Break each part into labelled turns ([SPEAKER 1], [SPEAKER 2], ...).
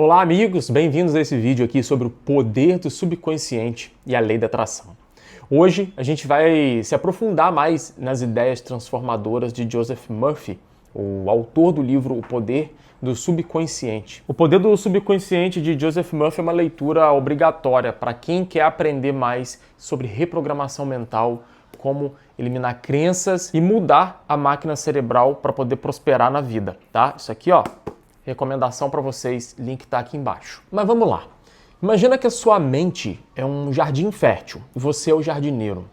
[SPEAKER 1] Olá amigos, bem-vindos a esse vídeo aqui sobre o poder do subconsciente e a lei da atração. Hoje a gente vai se aprofundar mais nas ideias transformadoras de Joseph Murphy, o autor do livro O Poder do Subconsciente. O Poder do Subconsciente de Joseph Murphy é uma leitura obrigatória para quem quer aprender mais sobre reprogramação mental, como eliminar crenças e mudar a máquina cerebral para poder prosperar na vida, tá? Isso aqui, ó, recomendação para vocês, link tá aqui embaixo. Mas vamos lá. Imagina que a sua mente é um jardim fértil e você é o jardineiro.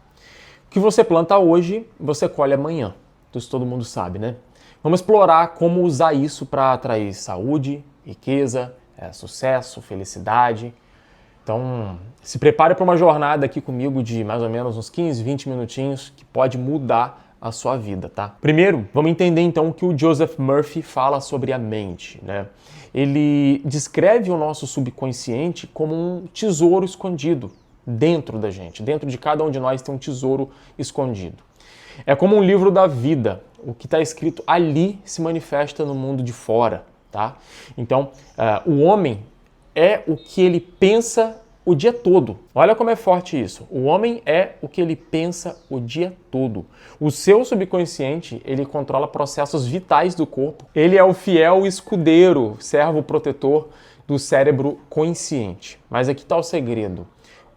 [SPEAKER 1] O que você planta hoje, você colhe amanhã. Isso todo mundo sabe, né? Vamos explorar como usar isso para atrair saúde, riqueza, sucesso, felicidade. Então, se prepare para uma jornada aqui comigo de mais ou menos uns 15, 20 minutinhos que pode mudar a sua vida, tá? Primeiro, vamos entender então o que o Joseph Murphy fala sobre a mente, né? Ele descreve o nosso subconsciente como um tesouro escondido dentro da gente. Dentro de cada um de nós tem um tesouro escondido. É como um livro da vida. O que está escrito ali se manifesta no mundo de fora, tá? Então, o homem é o que ele pensa o dia todo. Olha como é forte isso. O homem é o que ele pensa o dia todo. O seu subconsciente, ele controla processos vitais do corpo. Ele é o fiel escudeiro, servo protetor do cérebro consciente. Mas aqui está o segredo.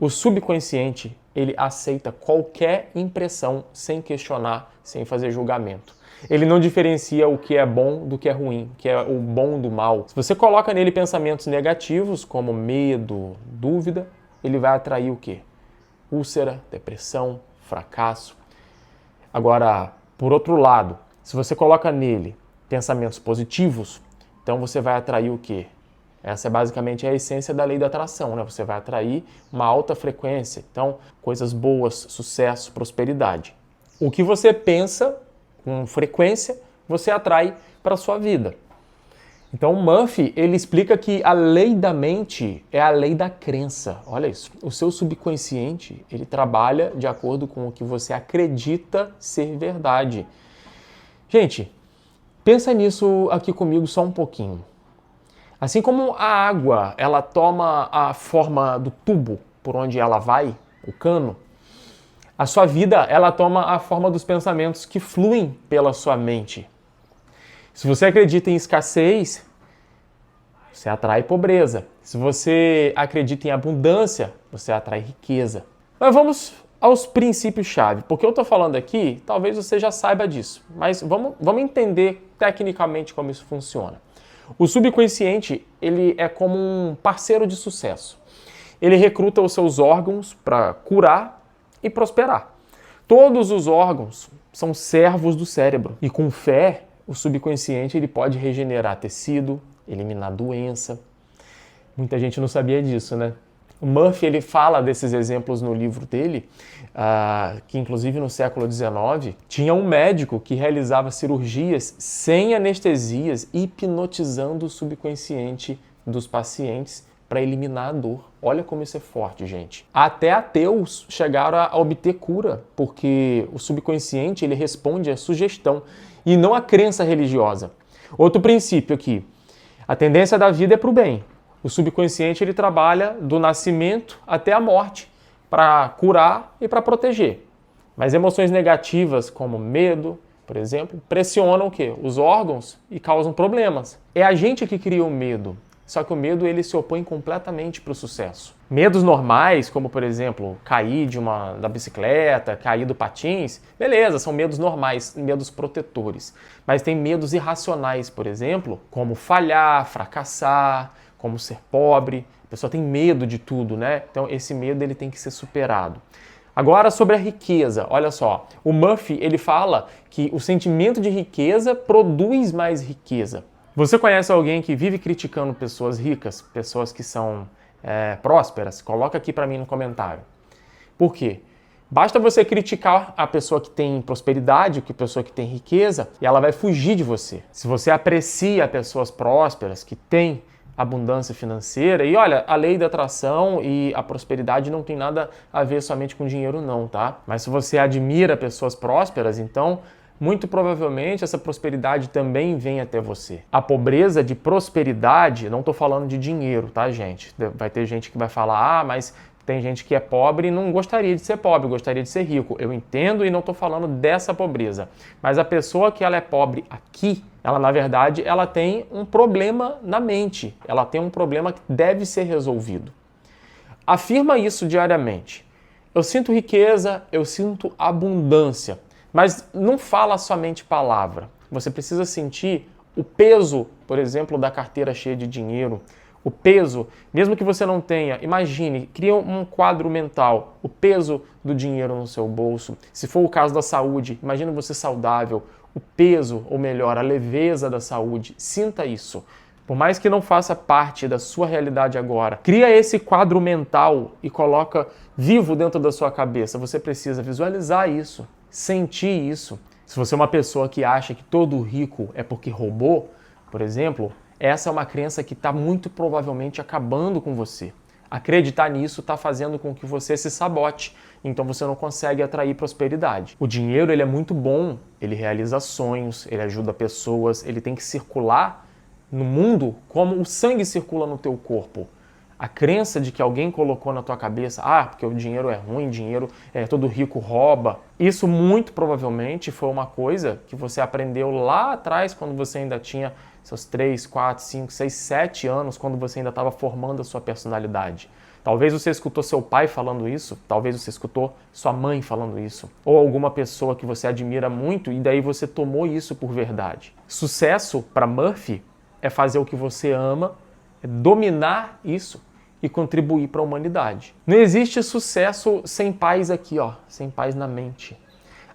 [SPEAKER 1] O subconsciente, ele aceita qualquer impressão sem questionar, sem fazer julgamento. Ele não diferencia o que é bom do que é ruim, que é o bom do mal. Se você coloca nele pensamentos negativos, como medo, dúvida, ele vai atrair o quê? Úlcera, depressão, fracasso. Agora, por outro lado, se você coloca nele pensamentos positivos, então você vai atrair o quê? Essa é basicamente a essência da lei da atração, né? Você vai atrair uma alta frequência, então coisas boas, sucesso, prosperidade. O que você pensa com frequência, você atrai para a sua vida. Então, Murphy, ele explica que a lei da mente é a lei da crença. Olha isso. O seu subconsciente, ele trabalha de acordo com o que você acredita ser verdade. Gente, pensa nisso aqui comigo só um pouquinho. Assim como a água, ela toma a forma do tubo por onde ela vai, o cano, a sua vida, ela toma a forma dos pensamentos que fluem pela sua mente. Se você acredita em escassez, você atrai pobreza. Se você acredita em abundância, você atrai riqueza. Mas vamos aos princípios-chave. Porque eu estou falando aqui, talvez você já saiba disso. Mas vamos entender tecnicamente como isso funciona. O subconsciente, ele é como um parceiro de sucesso. Ele recruta os seus órgãos para curar e prosperar. Todos os órgãos são servos do cérebro e com fé o subconsciente ele pode regenerar tecido, eliminar doença. Muita gente não sabia disso, né? O Murphy ele fala desses exemplos no livro dele, que inclusive no século XIX tinha um médico que realizava cirurgias sem anestesias, hipnotizando o subconsciente dos pacientes para eliminar a dor. Olha como isso é forte, gente. Até ateus chegaram a obter cura, porque o subconsciente ele responde à sugestão e não à crença religiosa. Outro princípio aqui, a tendência da vida é para o bem. O subconsciente ele trabalha do nascimento até a morte para curar e para proteger. Mas emoções negativas como medo, por exemplo, pressionam o quê? Os órgãos e causam problemas. É a gente que cria o medo. Só que o medo ele se opõe completamente para o sucesso. Medos normais, como por exemplo, cair da bicicleta, cair do patins, beleza, são medos normais, medos protetores. Mas tem medos irracionais, por exemplo, como falhar, fracassar, como ser pobre. A pessoa tem medo de tudo, né? Então esse medo ele tem que ser superado. Agora sobre a riqueza, olha só, o Murphy ele fala que o sentimento de riqueza produz mais riqueza. Você conhece alguém que vive criticando pessoas ricas, pessoas que são prósperas? Coloca aqui para mim no comentário. Por quê? Basta você criticar a pessoa que tem prosperidade, a pessoa que tem riqueza, e ela vai fugir de você. Se você aprecia pessoas prósperas, que têm abundância financeira, e olha, a lei da atração e a prosperidade não tem nada a ver somente com dinheiro não, tá? Mas se você admira pessoas prósperas, então muito provavelmente essa prosperidade também vem até você. A pobreza de prosperidade, não estou falando de dinheiro, tá, gente? Vai ter gente que vai falar, mas tem gente que é pobre e não gostaria de ser pobre, gostaria de ser rico. Eu entendo e não estou falando dessa pobreza. Mas a pessoa que ela é pobre aqui, ela na verdade, ela tem um problema na mente. Ela tem um problema que deve ser resolvido. Afirma isso diariamente. Eu sinto riqueza, eu sinto abundância. Mas não fala somente palavra. Você precisa sentir o peso, por exemplo, da carteira cheia de dinheiro. O peso, mesmo que você não tenha, imagine, cria um quadro mental, o peso do dinheiro no seu bolso. Se for o caso da saúde, imagine você saudável, o peso, ou melhor, a leveza da saúde. Sinta isso. Por mais que não faça parte da sua realidade agora, cria esse quadro mental e coloca vivo dentro da sua cabeça. Você precisa visualizar isso, sentir isso. Se você é uma pessoa que acha que todo rico é porque roubou, por exemplo, essa é uma crença que está muito provavelmente acabando com você. Acreditar nisso está fazendo com que você se sabote, então você não consegue atrair prosperidade. O dinheiro ele é muito bom, ele realiza sonhos, ele ajuda pessoas, ele tem que circular no mundo como o sangue circula no teu corpo. A crença de que alguém colocou na tua cabeça, porque o dinheiro é ruim, todo rico rouba, isso muito provavelmente foi uma coisa que você aprendeu lá atrás quando você ainda tinha seus 3, 4, 5, 6, 7 anos, quando você ainda estava formando a sua personalidade. Talvez você escutou seu pai falando isso, talvez você escutou sua mãe falando isso, ou alguma pessoa que você admira muito e daí você tomou isso por verdade. Sucesso para Murphy é fazer o que você ama, é dominar isso e contribuir para a humanidade. Não existe sucesso sem paz aqui, sem paz na mente.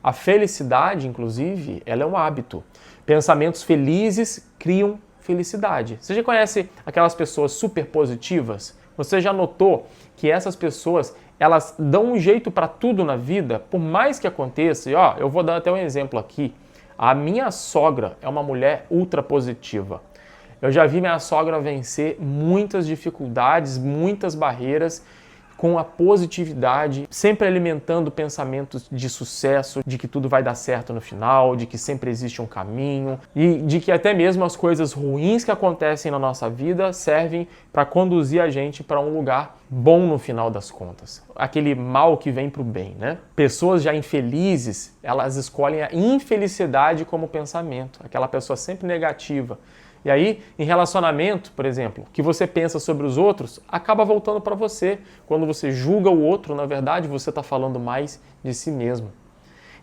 [SPEAKER 1] A felicidade, inclusive, ela é um hábito. Pensamentos felizes criam felicidade. Você já conhece aquelas pessoas super positivas? Você já notou que essas pessoas, elas dão um jeito para tudo na vida, por mais que aconteça? E eu vou dar até um exemplo aqui. A minha sogra é uma mulher ultra positiva. Eu já vi minha sogra vencer muitas dificuldades, muitas barreiras, com a positividade, sempre alimentando pensamentos de sucesso, de que tudo vai dar certo no final, de que sempre existe um caminho e de que até mesmo as coisas ruins que acontecem na nossa vida servem para conduzir a gente para um lugar bom no final das contas. Aquele mal que vem para o bem, né? Pessoas já infelizes, elas escolhem a infelicidade como pensamento, aquela pessoa sempre negativa. E aí, em relacionamento, por exemplo, o que você pensa sobre os outros acaba voltando para você. Quando você julga o outro, na verdade, você está falando mais de si mesmo.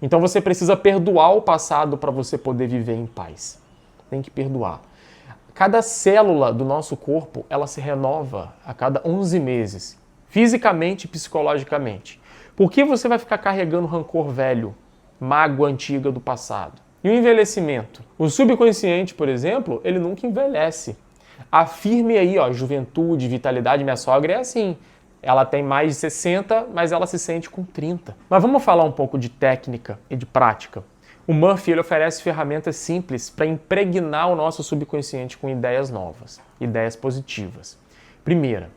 [SPEAKER 1] Então você precisa perdoar o passado para você poder viver em paz. Tem que perdoar. Cada célula do nosso corpo, ela se renova a cada 11 meses, fisicamente e psicologicamente. Por que você vai ficar carregando rancor velho, mágoa antiga do passado? E o envelhecimento? O subconsciente, por exemplo, ele nunca envelhece. Afirme aí, juventude, vitalidade. Minha sogra é assim. Ela tem mais de 60, mas ela se sente com 30. Mas vamos falar um pouco de técnica e de prática. O Murphy ele oferece ferramentas simples para impregnar o nosso subconsciente com ideias novas, ideias positivas. Primeira,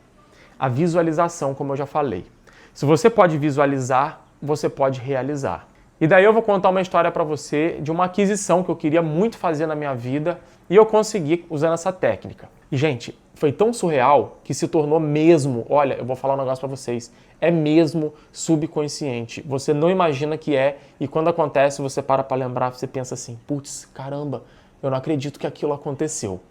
[SPEAKER 1] a visualização, como eu já falei. Se você pode visualizar, você pode realizar. E daí eu vou contar uma história para você de uma aquisição que eu queria muito fazer na minha vida e eu consegui usando essa técnica. E, gente, foi tão surreal que se tornou mesmo, olha, eu vou falar um negócio para vocês, é mesmo subconsciente. Você não imagina que é e quando acontece você para lembrar, você pensa assim, putz, caramba, eu não acredito que aquilo aconteceu.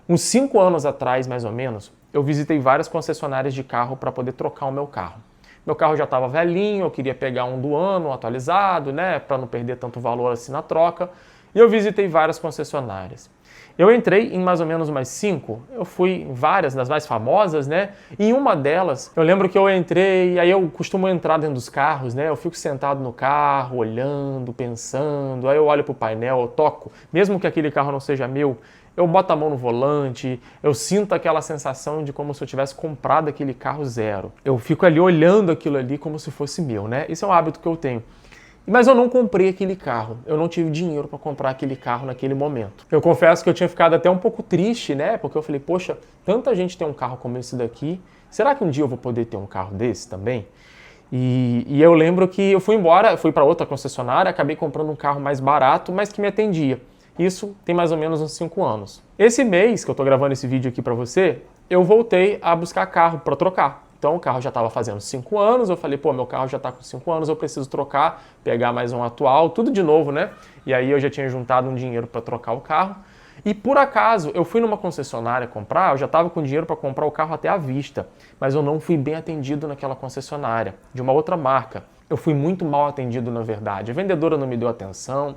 [SPEAKER 1] Uns 5 anos atrás, mais ou menos, eu visitei várias concessionárias de carro para poder trocar o meu carro. Meu carro já estava velhinho, eu queria pegar um do ano, atualizado, para não perder tanto valor assim na troca. E eu visitei várias concessionárias. Eu entrei em mais ou menos umas 5, eu fui em várias, das mais famosas, E em uma delas, eu lembro que eu entrei, e aí eu costumo entrar dentro dos carros, Eu fico sentado no carro, olhando, pensando, aí eu olho pro painel, eu toco, mesmo que aquele carro não seja meu, eu boto a mão no volante, eu sinto aquela sensação de como se eu tivesse comprado aquele carro zero. Eu fico ali olhando aquilo ali como se fosse meu, Isso é um hábito que eu tenho. Mas eu não comprei aquele carro, eu não tive dinheiro para comprar aquele carro naquele momento. Eu confesso que eu tinha ficado até um pouco triste, Porque eu falei, poxa, tanta gente tem um carro como esse daqui, será que um dia eu vou poder ter um carro desse também? E eu lembro que eu fui embora, fui para outra concessionária, acabei comprando um carro mais barato, mas que me atendia. Isso tem mais ou menos uns 5 anos. Esse mês que eu tô gravando esse vídeo aqui para você, eu voltei a buscar carro para trocar. Então o carro já estava fazendo 5 anos, eu falei, pô, meu carro já está com 5 anos, eu preciso trocar, pegar mais um atual, tudo de novo, né? E aí eu já tinha juntado um dinheiro para trocar o carro. E por acaso, eu fui numa concessionária comprar, eu já estava com dinheiro para comprar o carro até à vista, mas eu não fui bem atendido naquela concessionária, de uma outra marca. Eu fui muito mal atendido, na verdade. A vendedora não me deu atenção.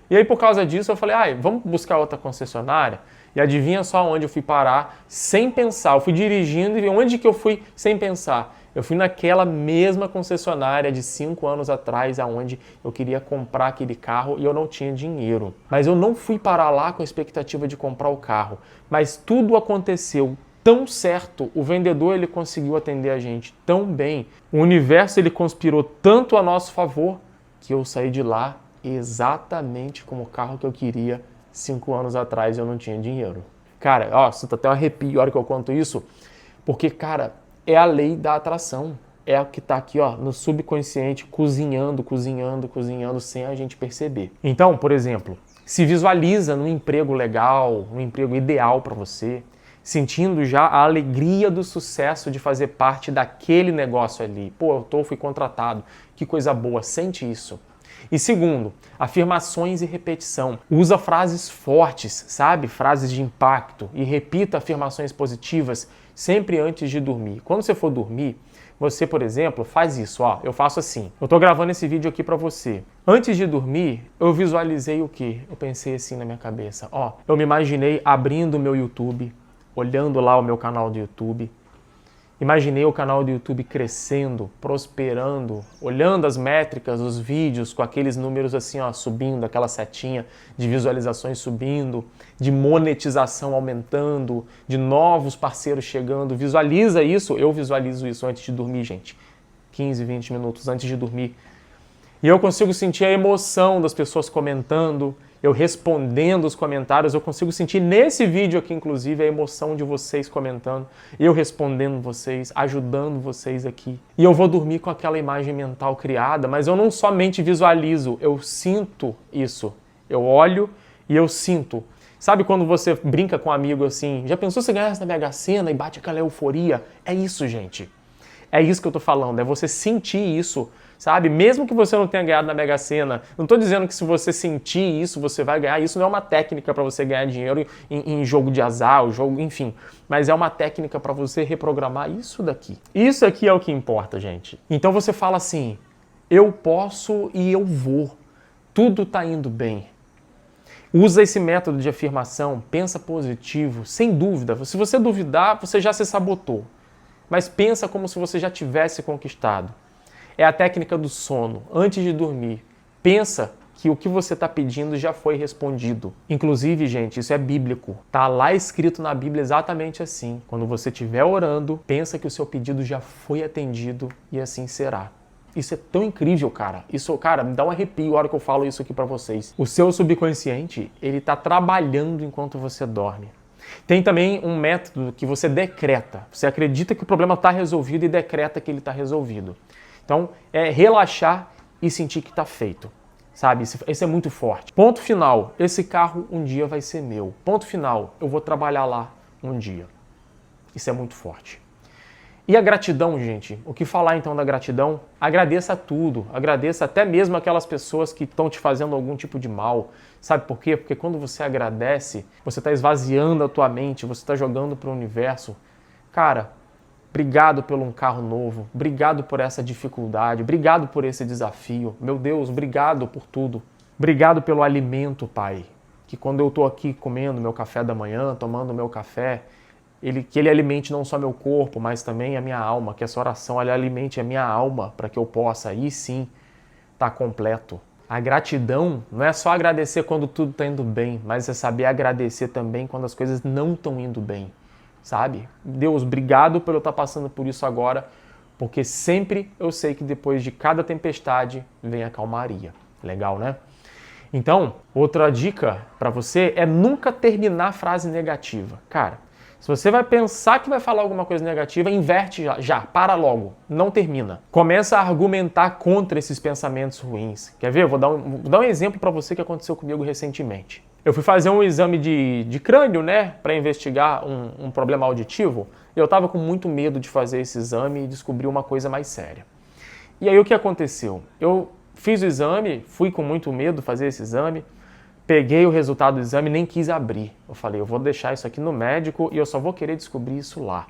[SPEAKER 1] E aí, por causa disso, eu falei, vamos buscar outra concessionária? E adivinha só onde eu fui parar sem pensar. Eu fui dirigindo e onde que eu fui sem pensar? Eu fui naquela mesma concessionária de 5 anos atrás, aonde eu queria comprar aquele carro e eu não tinha dinheiro. Mas eu não fui parar lá com a expectativa de comprar o carro. Mas tudo aconteceu tão certo, o vendedor ele conseguiu atender a gente tão bem, o universo ele conspirou tanto a nosso favor, que eu saí de lá exatamente como o carro que eu queria 5 anos atrás e eu não tinha dinheiro. Cara, sinto até um arrepio a hora que eu conto isso, porque, cara, é a lei da atração. É o que tá aqui, no subconsciente, cozinhando sem a gente perceber. Então, por exemplo, se visualiza num emprego legal, num emprego ideal para você, sentindo já a alegria do sucesso de fazer parte daquele negócio ali. Pô, fui contratado, que coisa boa, sente isso. E segundo, afirmações e repetição. Usa frases fortes, sabe? Frases de impacto e repita afirmações positivas sempre antes de dormir. Quando você for dormir, você, por exemplo, faz isso, eu faço assim. Eu tô gravando esse vídeo aqui pra você. Antes de dormir, eu visualizei o quê? Eu pensei assim na minha cabeça, eu me imaginei abrindo o meu YouTube, olhando lá o meu canal do YouTube. Imaginei o canal do YouTube crescendo, prosperando, olhando as métricas, os vídeos com aqueles números assim, subindo, aquela setinha de visualizações subindo, de monetização aumentando, de novos parceiros chegando. Visualiza isso, eu visualizo isso antes de dormir, gente. 15, 20 minutos antes de dormir. E eu consigo sentir a emoção das pessoas comentando, eu respondendo os comentários, eu consigo sentir nesse vídeo aqui, inclusive, a emoção de vocês comentando, eu respondendo vocês, ajudando vocês aqui. E eu vou dormir com aquela imagem mental criada, mas eu não somente visualizo, eu sinto isso. Eu olho e eu sinto. Sabe quando você brinca com um amigo assim, já pensou se ganhasse na Mega Sena e bate aquela euforia? É isso, gente. É isso que eu tô falando, é você sentir isso, sabe? Mesmo que você não tenha ganhado na Mega Sena, não tô dizendo que se você sentir isso, você vai ganhar. Isso não é uma técnica para você ganhar dinheiro em jogo de azar, enfim. Mas é uma técnica para você reprogramar isso daqui. Isso aqui é o que importa, gente. Então você fala assim, eu posso e eu vou. Tudo tá indo bem. Usa esse método de afirmação, pensa positivo, sem dúvida. Se você duvidar, você já se sabotou. Mas pensa como se você já tivesse conquistado. É a técnica do sono. Antes de dormir, pensa que o que você está pedindo já foi respondido. Inclusive, gente, isso é bíblico. Tá lá escrito na Bíblia exatamente assim. Quando você estiver orando, pensa que o seu pedido já foi atendido e assim será. Isso é tão incrível, cara. Isso, cara, me dá um arrepio a hora que eu falo isso aqui para vocês. O seu subconsciente, ele tá trabalhando enquanto você dorme. Tem também um método que você decreta. Você acredita que o problema está resolvido e decreta que ele está resolvido. Então, é relaxar e sentir que está feito. Sabe? Isso é muito forte. Ponto final. Esse carro um dia vai ser meu. Ponto final. Eu vou trabalhar lá um dia. Isso é muito forte. E a gratidão, gente? O que falar então da gratidão? Agradeça tudo. Agradeça até mesmo aquelas pessoas que estão te fazendo algum tipo de mal. Sabe por quê? Porque quando você agradece, você está esvaziando a tua mente, você está jogando para o universo. Cara, obrigado por um carro novo. Obrigado por essa dificuldade. Obrigado por esse desafio. Meu Deus, obrigado por tudo. Obrigado pelo alimento, Pai. Que quando eu estou aqui comendo meu café da manhã, tomando meu café, que ele alimente não só meu corpo, mas também a minha alma, que essa oração ela alimente a minha alma para que eu possa, aí sim, estar completo. A gratidão não é só agradecer quando tudo está indo bem, mas é saber agradecer também quando as coisas não estão indo bem, sabe? Deus, obrigado por eu estar passando por isso agora, porque sempre eu sei que depois de cada tempestade vem a calmaria. Legal, né? Então, outra dica para você é nunca terminar a frase negativa. Cara, Se você vai pensar que vai falar alguma coisa negativa, inverte já, para logo, não termina. Começa a argumentar contra esses pensamentos ruins. Quer ver? Vou dar um exemplo para você que aconteceu comigo recentemente. Eu fui fazer um exame de crânio, né, para investigar um problema auditivo. Eu estava com muito medo de fazer esse exame e descobrir uma coisa mais séria. E aí o que aconteceu? Eu fiz o exame, fui com muito medo fazer esse exame, peguei o resultado do exame e nem quis abrir. Eu falei, eu vou deixar isso aqui no médico e eu só vou querer descobrir isso lá.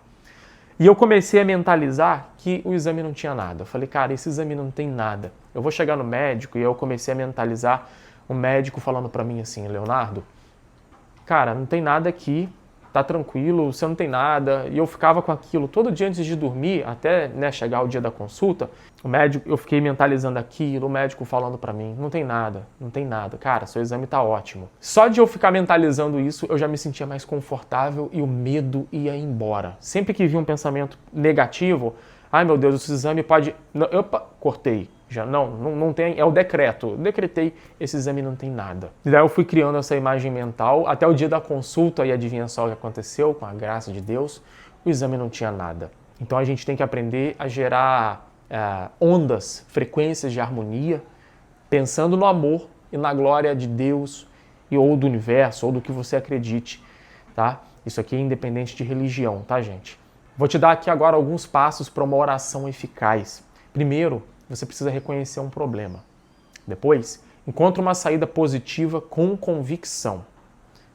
[SPEAKER 1] E eu comecei a mentalizar que o exame não tinha nada. Eu falei, cara, esse exame não tem nada. Eu vou chegar no médico e eu comecei a mentalizar o médico falando pra mim assim, Leonardo, cara, não tem nada aqui, tá tranquilo, você não tem nada. E eu ficava com aquilo todo dia antes de dormir, até né, chegar o dia da consulta, o médico, eu fiquei mentalizando aquilo, o médico falando pra mim, não tem nada, cara, seu exame tá ótimo. Só de eu ficar mentalizando isso, eu já me sentia mais confortável e o medo ia embora. Sempre que vi um pensamento negativo, ai meu Deus, esse exame pode... Não, opa, cortei. Já não tem, é o decreto. Eu decretei, esse exame não tem nada. E daí eu fui criando essa imagem mental até o dia da consulta e adivinha só o que aconteceu, com a graça de Deus, o exame não tinha nada. Então a gente tem que aprender a gerar ondas, frequências de harmonia, pensando no amor e na glória de Deus ou do universo, ou do que você acredite, tá? Isso aqui é independente de religião, tá, gente? Vou te dar aqui agora alguns passos para uma oração eficaz. Primeiro, você precisa reconhecer um problema. Depois, encontre uma saída positiva com convicção.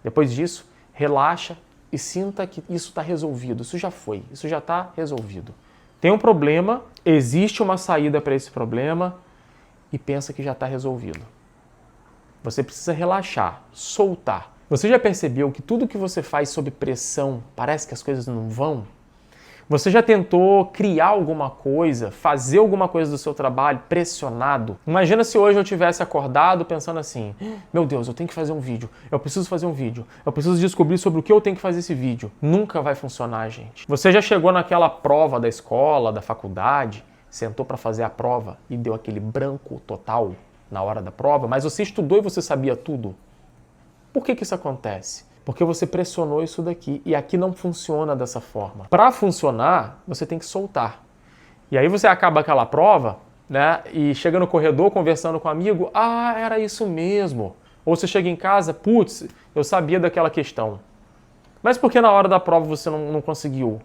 [SPEAKER 1] Depois disso, relaxa e sinta que isso está resolvido. Isso já foi, isso já está resolvido. Tem um problema, existe uma saída para esse problema e pensa que já está resolvido. Você precisa relaxar, soltar. Você já percebeu que tudo que você faz sob pressão parece que as coisas não vão? Você já tentou criar alguma coisa, fazer alguma coisa do seu trabalho pressionado? Imagina se hoje eu tivesse acordado pensando assim, meu Deus, eu tenho que fazer um vídeo, eu preciso fazer um vídeo, eu preciso descobrir sobre o que eu tenho que fazer esse vídeo. Nunca vai funcionar, gente. Você já chegou naquela prova da escola, da faculdade, sentou para fazer a prova e deu aquele branco total na hora da prova, mas você estudou e você sabia tudo? Por que isso acontece? Porque você pressionou isso daqui e aqui não funciona dessa forma. Para funcionar, você tem que soltar. E aí você acaba aquela prova, né? E chega no corredor conversando com um amigo, ah, era isso mesmo. Ou você chega em casa, putz, eu sabia daquela questão. Mas por que na hora da prova você não conseguiu?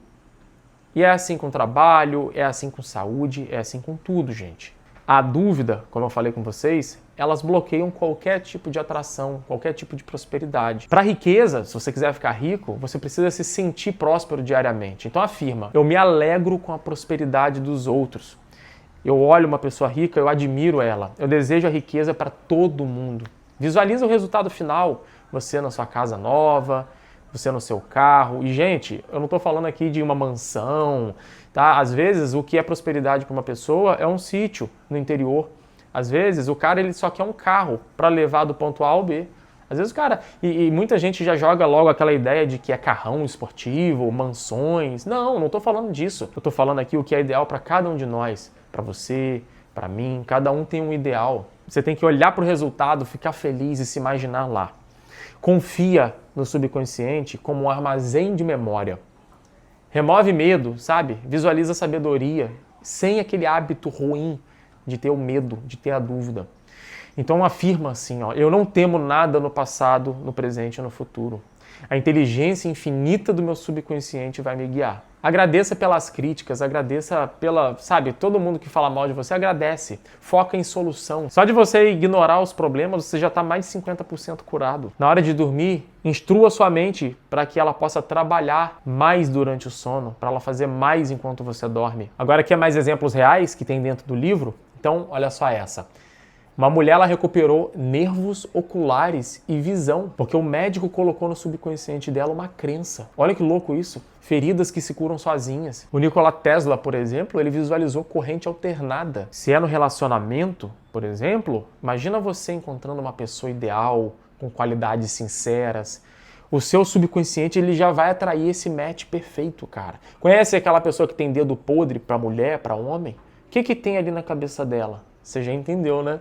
[SPEAKER 1] E é assim com trabalho, é assim com saúde, é assim com tudo, gente. A dúvida, como eu falei com vocês, elas bloqueiam qualquer tipo de atração, qualquer tipo de prosperidade. Para riqueza, se você quiser ficar rico, você precisa se sentir próspero diariamente. Então afirma, eu me alegro com a prosperidade dos outros. Eu olho uma pessoa rica, eu admiro ela. Eu desejo a riqueza para todo mundo. Visualiza o resultado final, você na sua casa nova, você no seu carro. E, gente, eu não estou falando aqui de uma mansão, tá? Às vezes, o que é prosperidade para uma pessoa é um sítio no interior. Às vezes, o cara ele só quer um carro para levar do ponto A ao B. Às vezes o cara... E muita gente já joga logo aquela ideia de que é carrão esportivo, mansões. Não estou falando disso. Eu estou falando aqui o que é ideal para cada um de nós. Para você, para mim. Cada um tem um ideal. Você tem que olhar para o resultado, ficar feliz e se imaginar lá. Confia no subconsciente como um armazém de memória. Remove medo, sabe? Visualiza a sabedoria, sem aquele hábito ruim de ter o medo, de ter a dúvida. Então afirma assim, ó, eu não temo nada no passado, no presente e no futuro. A inteligência infinita do meu subconsciente vai me guiar. Agradeça pelas críticas, agradeça pela, sabe, todo mundo que fala mal de você, agradece. Foca em solução. Só de você ignorar os problemas, você já está mais de 50% curado. Na hora de dormir, instrua sua mente para que ela possa trabalhar mais durante o sono, para ela fazer mais enquanto você dorme. Agora aqui é mais exemplos reais que tem dentro do livro. Então, olha só essa. Uma mulher ela recuperou nervos oculares e visão, porque o médico colocou no subconsciente dela uma crença. Olha que louco isso. Feridas que se curam sozinhas. O Nikola Tesla, por exemplo, ele visualizou corrente alternada. Se é no relacionamento, por exemplo, imagina você encontrando uma pessoa ideal, com qualidades sinceras. O seu subconsciente ele já vai atrair esse match perfeito, cara. Conhece aquela pessoa que tem dedo podre para mulher, para homem? O que tem ali na cabeça dela? Você já entendeu, né?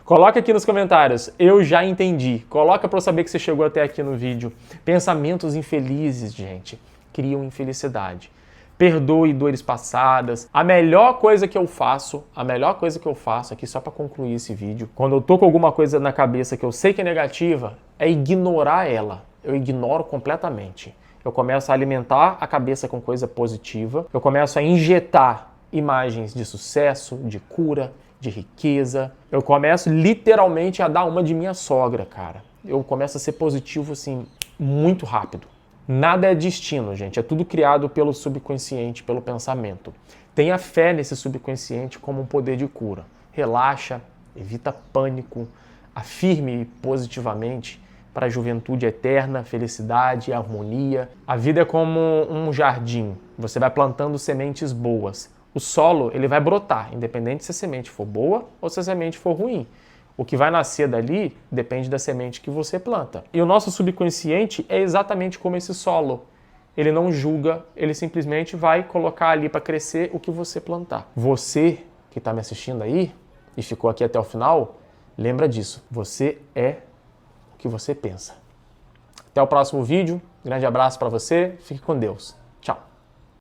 [SPEAKER 1] Coloca aqui nos comentários, eu já entendi. Coloca para eu saber que você chegou até aqui no vídeo. Pensamentos infelizes, gente. criam infelicidade. Perdoe dores passadas. A melhor coisa que eu faço aqui só para concluir esse vídeo, quando eu tô com alguma coisa na cabeça que eu sei que é negativa, é ignorar ela. Eu ignoro completamente. Eu começo a alimentar a cabeça com coisa positiva, eu começo a injetar imagens de sucesso, de cura, de riqueza. Eu começo literalmente a dar uma de minha sogra, cara. Eu começo a ser positivo assim, muito rápido. Nada é destino, gente. É tudo criado pelo subconsciente, pelo pensamento. Tenha fé nesse subconsciente como um poder de cura. Relaxa, evita pânico, afirme positivamente para a juventude eterna, felicidade, harmonia. A vida é como um jardim. Você vai plantando sementes boas. O solo, ele vai brotar, independente se a semente for boa ou se a semente for ruim. O que vai nascer dali depende da semente que você planta. E o nosso subconsciente é exatamente como esse solo. Ele não julga, ele simplesmente vai colocar ali para crescer o que você plantar. Você que está me assistindo aí e ficou aqui até o final, lembra disso. Você é o que você pensa. Até o próximo vídeo. Grande abraço para você. Fique com Deus.